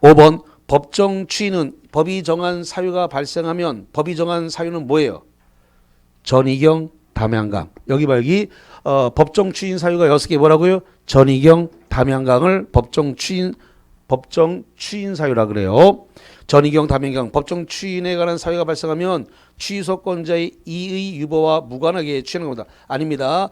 5번. 법정 추인은 법이 정한 사유가 발생하면 법이 정한 사유는 뭐예요? 전이경, 담양강. 여기 봐 여기 법정 추인 사유가 6개 뭐라고요? 전이경, 담양강을 법정 추인 사유라 그래요. 전이경, 담양강 법정 추인에 관한 사유가 발생하면 취소권자의 이의 유보와 무관하게 추인하는 겁니다. 아닙니다.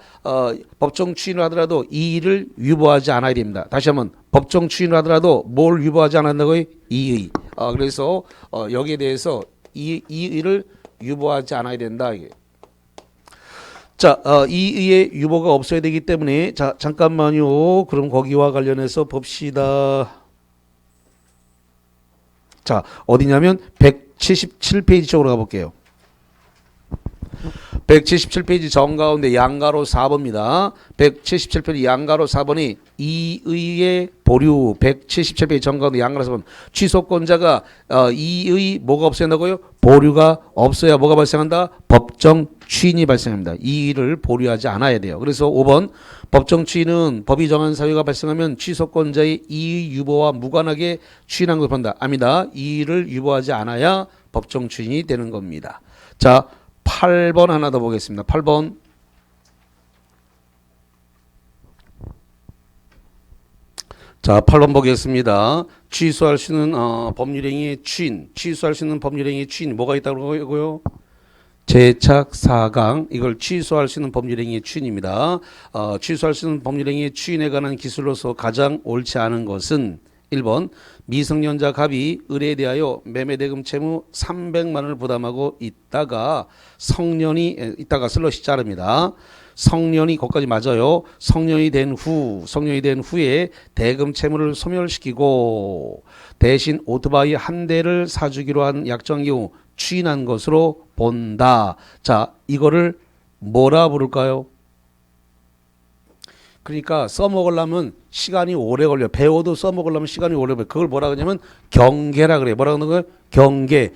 법정 추인을 하더라도 이의를 유보하지 않아야 됩니다. 다시 한번 법정 추인을 하더라도 뭘 유보하지 않는다고요? 이의. 그래서 여기에 대해서 이의를 유보하지 않아야 된다. 이게. 자, 이의의 유보가 없어야 되기 때문에 자 잠깐만요. 그럼 거기와 관련해서 봅시다. 자, 어디냐면 177페이지 쪽으로 가볼게요. 177페이지 정가운데 양가로 4번입니다. 177페이지 양가로 4번이 이의의 보류. 177페이지 정가운데 양가로 4번. 취소권자가 이의 뭐가 없어야 한다고요? 보류가 없어야 뭐가 발생한다? 법정 추인이 발생합니다. 이의를 보류하지 않아야 돼요. 그래서 5번 법정 추인은 법이 정한 사유가 발생하면 취소권자의 이의 유보와 무관하게 추인한 것을 본다. 아니다. 이의를 유보하지 않아야 법정 추인이 되는 겁니다. 자, 8번 하나 더 보겠습니다. 8번. 자, 8번 보겠습니다. 취소할 수 있는 법률행위의 추인. 취소할 수 있는 법률행위의 추인. 뭐가 있다고 하고요? 재착, 사강. 이걸 취소할 수 있는 법률행위의 추인입니다. 취소할 수 있는 법률행위의 추인에 관한 기술로서 가장 옳지 않은 것은 1번 미성년자 갑이 의뢰에 대하여 매매대금 채무 300만 원을 부담하고 있다가 있다가 슬롯이 자릅니다. 성년이 거기까지 맞아요. 성년이 된 후에 대금 채무를 소멸시키고 대신 오토바이 한 대를 사주기로 한 약정 경우 추인한 것으로 본다. 자, 이거를 뭐라 부를까요? 그러니까 써먹으려면 시간이 오래 걸려. 배워도 써먹으려면 시간이 오래 걸려. 그걸 뭐라 그러냐면 경계라 그래요. 뭐라 그러는 거예요? 경계.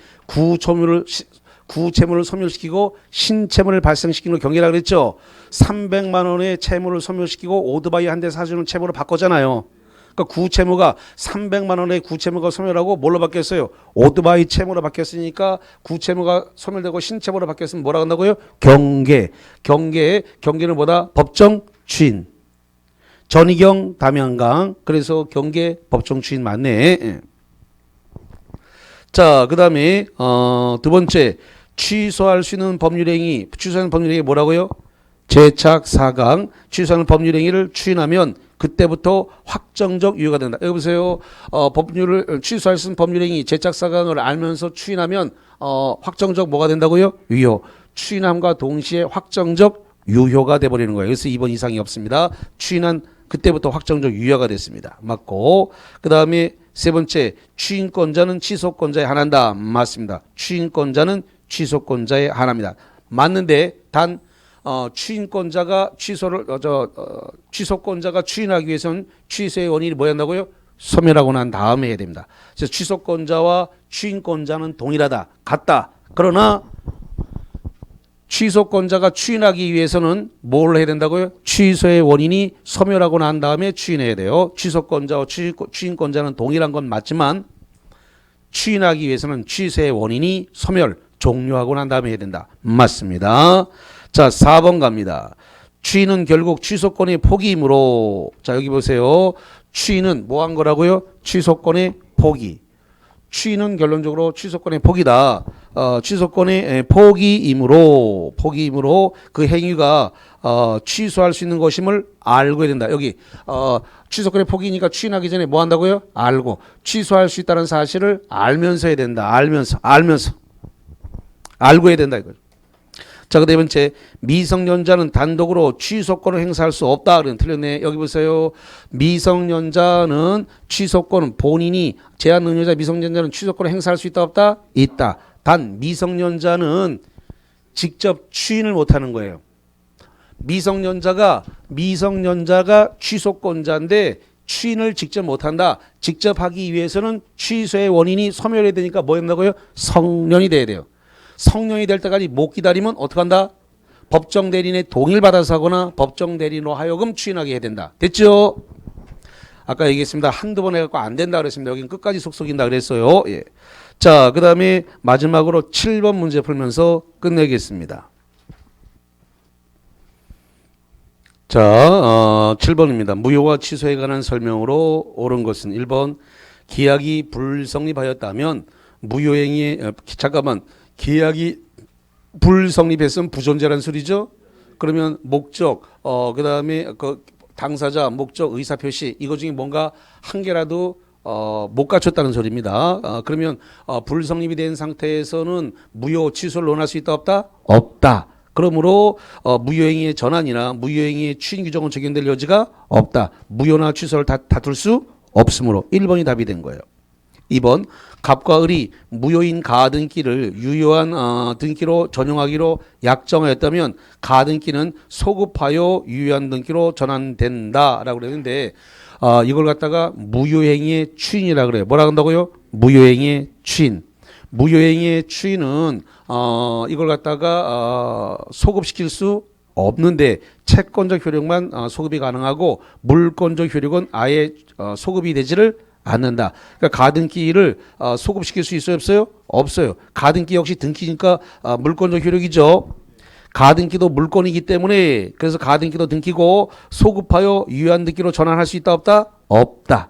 구채무를 소멸시키고 신채무를 발생시키는 걸 경계라 그랬죠. 300만 원의 채무를 소멸시키고 오토바이 한 대 사주는 채무로 바꿨잖아요. 그러니까 구채무가 300만 원의 구채무가 소멸하고 뭘로 바뀌었어요? 오토바이 채무로 바뀌었으니까 구채무가 소멸되고 신채무로 바뀌었으면 뭐라 한다고요? 경계. 경계는 뭐다? 법정 추인. 전이경, 담양강. 그래서 경계 법정 추인 맞네. 자, 그 다음에 두 번째 취소할 수 있는 법률행위. 취소하는 법률행위 뭐라고요? 재착, 사강. 취소하는 법률행위를 추인하면 그때부터 확정적 유효가 된다. 여기 보세요. 법률을 취소할 수 있는 법률행위 재착, 사강을 알면서 추인하면 확정적 뭐가 된다고요? 유효. 추인함과 동시에 확정적 유효가 돼버리는 거예요. 그래서 2번 이상이 없습니다. 추인한 그때부터 확정적 유효가 됐습니다. 맞고, 그 다음에 세 번째 추인권자는 취소권자에 한한다. 맞습니다. 추인권자는 취소권자에 한합니다. 맞는데 단 추인권자가 취소권자가 추인하기 위해서는 취소의 원인이 뭐였다고요? 소멸하고 난 다음에 해야 됩니다. 그래서 취소권자와 추인권자는 동일하다, 같다. 그러나 취소권자가 추인하기 위해서는 뭘 해야 된다고요? 취소의 원인이 소멸하고 난 다음에 추인해야 돼요. 취소권자와 추인권자는 동일한 건 맞지만 추인하기 위해서는 취소의 원인이 소멸, 종료하고 난 다음에 해야 된다. 맞습니다. 자, 4번 갑니다. 추인은 결국 취소권의 포기이므로, 자 여기 보세요. 추인은 뭐 한 거라고요? 취소권의 포기. 추인은 결론적으로 취소권의 포기다. 취소권의 포기이므로 그 행위가 취소할 수 있는 것임을 알고 해야 된다. 여기 취소권의 포기니까 추인하기 전에 뭐 한다고요? 알고 취소할 수 있다는 사실을 알면서 해야 된다. 알면서 알고 해야 된다 이거죠. 자, 그 네 번째, 미성년자는 단독으로 취소권을 행사할 수 없다. 그럼 틀렸네. 여기 보세요. 미성년자는 취소권은 본인이 제한 능력자 미성년자는 취소권을 행사할 수 있다 없다? 있다. 단 미성년자는 직접 추인을 못하는 거예요. 미성년자가 취소권자인데 추인을 직접 못한다. 직접 하기 위해서는 취소의 원인이 소멸해야 되니까 뭐 한다고요? 성년이 돼야 돼요. 성년이 될 때까지 못 기다리면 어떡한다? 법정 대리인의 동의를 받아서 하거나 법정 대리인으로 하여금 추인하게 해야 된다. 됐죠? 아까 얘기했습니다. 한두 번 해갖고 안 된다 그랬습니다. 여긴 끝까지 속속인다 그랬어요. 예. 자, 그 다음에 마지막으로 7번 문제 풀면서 끝내겠습니다. 자, 7번입니다. 무효와 취소에 관한 설명으로 옳은 것은 1번 계약이 불성립하였다면 무효행위에 계약이 불성립했으면 부존재라는 소리죠. 그러면 목적, 그 다음에 그 당사자, 목적, 의사표시 이거 중에 뭔가 한 개라도 못 갖췄다는 소리입니다. 그러면 불성립이 된 상태에서는 무효 취소를 논할 수 있다 없다? 없다. 그러므로 무효행위의 전환이나 무효행위의 추인 규정은 적용될 여지가 없다. 무효나 취소를 다툴 수 없으므로 1번이 답이 된 거예요. 2번 갑과 을이 무효인 가등기를 유효한 등기로 전용하기로 약정하였다면 가등기는 소급하여 유효한 등기로 전환된다라고 그랬는데 이걸 갖다가 무효행위의 추인이라고 그래요. 뭐라 한다고요? 무효행위의 추인. 무효행위의 추인은 이걸 갖다가 소급시킬 수 없는데 채권적 효력만 소급이 가능하고 물권적 효력은 아예 소급이 되지를 않는다. 그러니까 가등기를 소급시킬 수 있어요? 없어요? 없어요. 가등기 역시 등기니까 물권적 효력이죠. 가등기도 물권이기 때문에 그래서 가등기도 등기고 소급하여 유효한 등기로 전환할 수 있다 없다? 없다.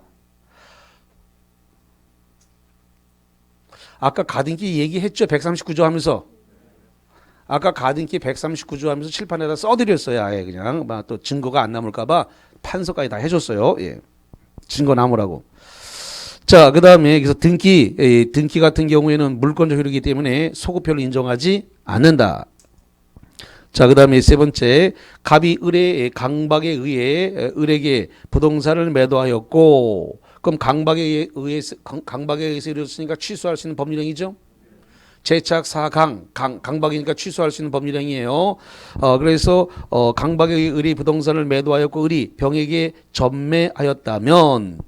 아까 가등기 얘기했죠. 139조 하면서. 아까 가등기 139조 하면서 칠판에다 써드렸어요. 아예 그냥 또 증거가 안 남을까 봐 판서까지 다 해줬어요. 예. 증거 남으라고. 자, 그 다음에 그래서 등기 같은 경우에는 물권적 효력이기 때문에 소급효를 인정하지 않는다. 자, 그 다음에 세 번째, 갑이 을의 강박에 의해 을에게 부동산을 매도하였고, 그럼 강박에 의해서 이루어졌으니까 취소할 수 있는 법률행위죠. 재착 사강 강박이니까 취소할 수 있는 법률행위예요. 그래서 강박에 의해 을이 부동산을 매도하였고 을이 병에게 전매하였다면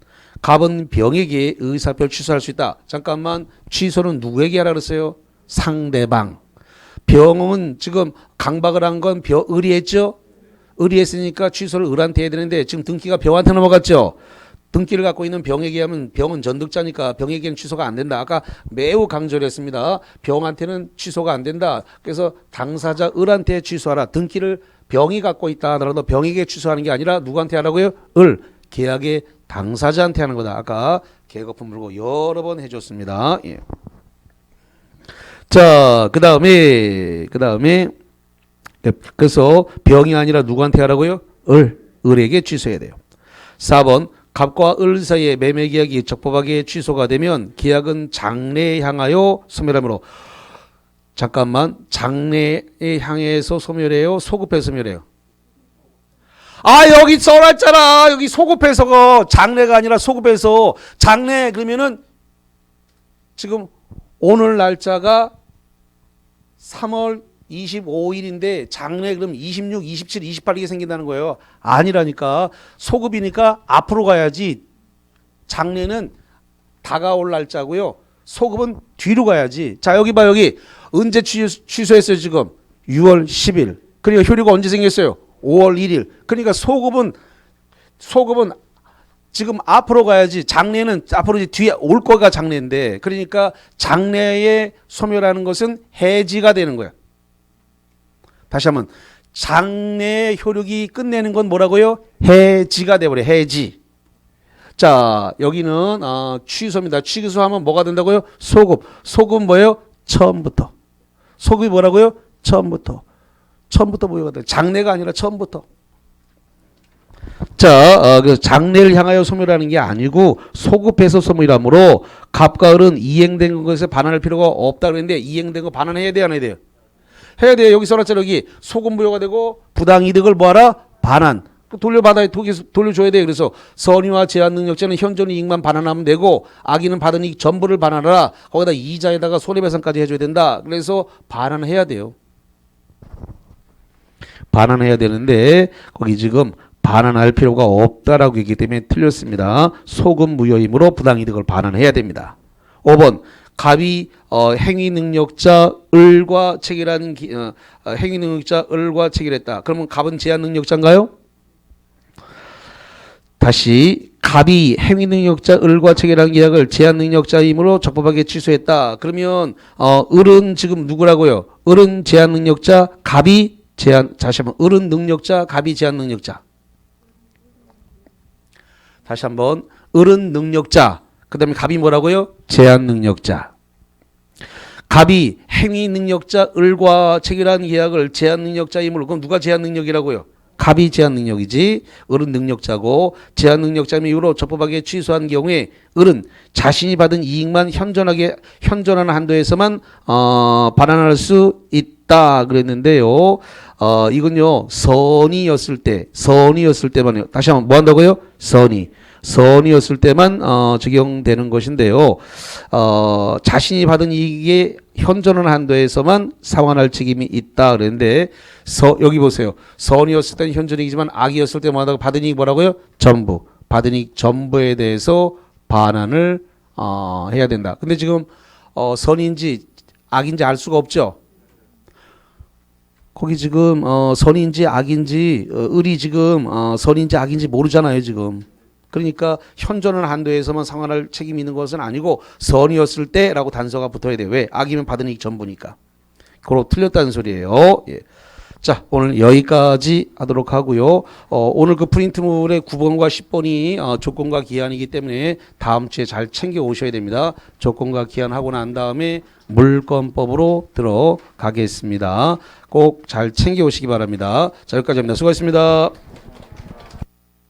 갑은 병에게 의사표를 취소할 수 있다. 잠깐만, 취소는 누구에게 하라 그랬어요? 상대방. 병은 지금 강박을 한 건 을이 했죠? 을이 했으니까 취소를 을한테 해야 되는데 지금 등기가 병한테 넘어갔죠? 등기를 갖고 있는 병에게 하면 병은 전득자니까 병에게는 취소가 안 된다. 아까 매우 강조를 했습니다. 병한테는 취소가 안 된다. 그래서 당사자 을한테 취소하라. 등기를 병이 갖고 있다 하더라도 병에게 취소하는 게 아니라 누구한테 하라고요? 을. 계약의 당사자한테 하는 거다. 아까 계약거품 물고 여러 번 해줬습니다. 예. 자, 그 다음에 그래서 병이 아니라 누구한테 하라고요? 을에게 취소해야 돼요. 4번 갑과 을 사이의 매매 계약이 적법하게 취소가 되면 계약은 장래에 향하여 소멸하므로. 잠깐만, 장래에 향해서 소멸해요? 소급해서 소멸해요? 여기 써놨잖아. 여기 소급해서가 장래가 아니라 소급해서. 장래 그러면은 지금 오늘 날짜가 3월 25일인데 장래 그럼 26, 27, 28 이게 생긴다는 거예요. 아니라니까. 소급이니까 앞으로 가야지. 장래는 다가올 날짜고요. 소급은 뒤로 가야지. 자, 여기 봐. 여기 언제 취소했어요 지금? 6월 10일. 그러니까 효력가 언제 생겼어요? 5월 1일. 그러니까 소급은 지금 앞으로 가야지. 장래는 앞으로 이제 뒤에 올 거가 장래인데, 그러니까 장래에 소멸하는 것은 해지가 되는 거야. 다시 한번, 장래의 효력이 끝내는 건 뭐라고요? 해지가 돼버려. 해지. 자, 여기는 취소입니다. 취소하면 뭐가 된다고요? 소급. 소급은 뭐예요? 처음부터. 소급이 뭐라고요? 처음부터. 처음부터 무효가 돼. 장래가 아니라 처음부터. 자, 그래서 장래를 향하여 소멸하는 게 아니고 소급해서 소멸하므로 갑과 을은 이행된 것에 반환할 필요가 없다 그랬는데 이행된 거 반환해야 돼, 안 해야 돼요? 해야 돼요. 여기 써놨잖아. 여기 소급 무효가 되고 부당이득을 뭐하라? 반환. 돌려줘야 돼. 그래서 선의와 제한 능력자는 현존 이익만 반환하면 되고 악인은 받은 이익 전부를 반환하라. 거기다 이자에다가 손해배상까지 해줘야 된다. 그래서 반환해야 돼요. 반환해야 되는데 거기 지금 반환할 필요가 없다라고 얘기하기 때문에 틀렸습니다. 소급 무효이므로 부당이득을 반환해야 됩니다. 5번 갑이 행위능력자 을과 체결한 행위능력자 을과 체결했다. 그러면 갑은 제한능력자인가요? 다시 갑이 행위능력자 을과 체결한 계약을 제한능력자이므로 적법하게 취소했다. 그러면 을은 지금 누구라고요? 을은 제한능력자, 갑이 제한. 다시 한번 을은 능력자, 갑이 제한능력자. 다시 한번 을은 능력자, 그 다음에 갑이 뭐라고요? 제한능력자. 갑이 행위능력자 을과 체결한 계약을 제한능력자이므로 그럼 누가 제한능력이라고요? 갑이 제한능력이지. 을은 능력자고 제한능력자인 이유로 적법하게 취소한 경우에 을은 자신이 받은 이익만 현존하는 한도에서만 반환할 수 있다 그랬는데요. 이건요 선의였을 때만요. 다시 한번 뭐 한다고요? 선의였을 때만 적용되는 것인데요. 자신이 받은 이익에 현존하는 한도에서만 상환할 책임이 있다 그랬는데 여기 보세요. 선의였을 때는 현존이익이지만 악이었을 때 뭐하다가 받은 이익 뭐라고요? 전부. 받은 이익 전부에 대해서 반환을 해야 된다. 근데 지금 선인지 악인지 알 수가 없죠. 거기 지금 선인지 악인지 을이 지금 선인지 악인지 모르잖아요 지금. 그러니까 현존하는 한도에서만 상환할 책임이 있는 것은 아니고 선이었을 때라고 단서가 붙어야 돼요. 왜? 악이면 받은 이익 전부니까. 그로 틀렸다는 소리예요. 예. 자, 오늘 여기까지 하도록 하고요. 오늘 그 프린트물의 9번과 10번이 조건과 기한이기 때문에 다음 주에 잘 챙겨 오셔야 됩니다. 조건과 기한 하고 난 다음에 물권법으로 들어가겠습니다. 꼭 잘 챙겨 오시기 바랍니다. 자, 여기까지 합니다. 수고하셨습니다.